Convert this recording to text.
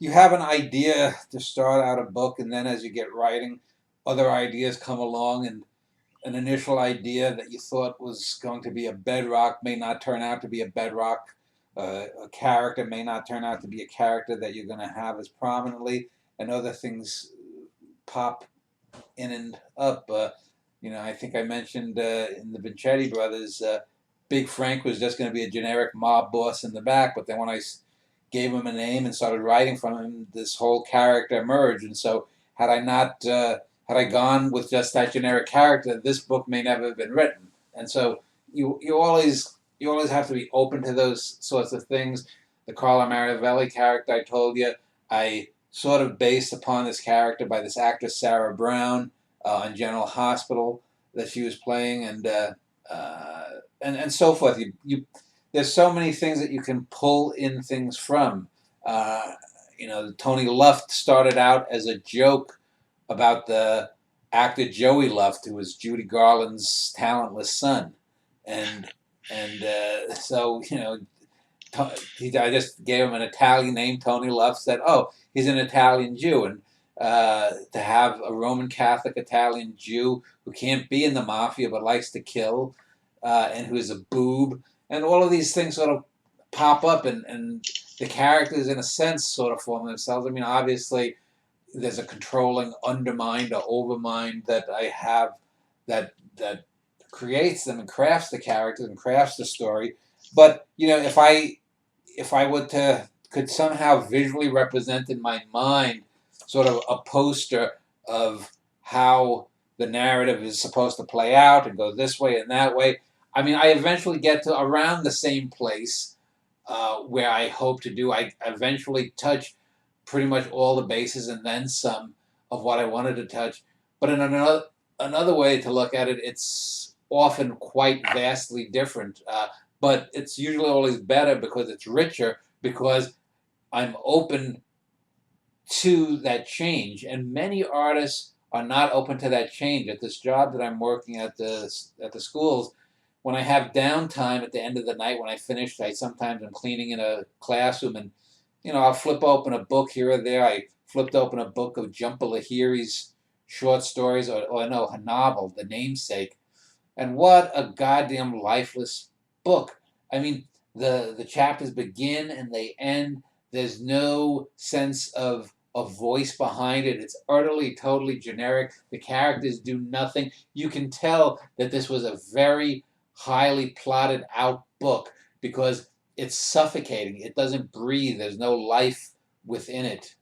you have an idea to start out a book, and then as you get writing, other ideas come along, and an initial idea that you thought was going to be a bedrock may not turn out to be a bedrock. A character may not turn out to be a character that you're going to have as prominently, and other things pop in and up. I think I mentioned in the Vincetti brothers, Big Frank was just going to be a generic mob boss in the back, but then when I gave him a name and started writing from him, this whole character emerged. And so, had I not had I gone with just that generic character, this book may never have been written. And so, you always have to be open to those sorts of things. The Carla Marivelli character I told you, I sort of based upon this character by this actress Sarah Brown on General Hospital that she was playing, and so forth. There's so many things that you can pull in things from. Tony Luft started out as a joke about the actor Joey Luft, who was Judy Garland's talentless son, and I just gave him an Italian name, Tony Luft. Said, "Oh, he's an Italian Jew," and to have a Roman Catholic Italian Jew who can't be in the mafia but likes to kill, and who is a boob, and all of these things sort of pop up, and the characters, in a sense, sort of form themselves. I mean, obviously, there's a controlling undermind or overmind that I have that creates them and crafts the characters and crafts the story. But if I could somehow visually represent in my mind sort of a poster of how the narrative is supposed to play out and go this way and that way. I mean, I eventually get to around the same place where I hope to do. I eventually touch pretty much all the bases and then some of what I wanted to touch. But in another way to look at it, it's often quite vastly different. But it's usually always better because it's richer, because I'm open to that change. And many artists are not open to that change. At this job that I'm working at the schools, when I have downtime at the end of the night, when I finish, I sometimes am cleaning in a classroom, and I'll flip open a book here or there. I flipped open a book of Jhumpa Lahiri's short stories, or no, a novel, The Namesake, and what a goddamn lifeless book. I mean, the chapters begin and they end. There's no sense of a voice behind it. It's utterly, totally generic. The characters do nothing. You can tell that this was a very highly plotted out book because it's suffocating. It doesn't breathe. There's no life within it.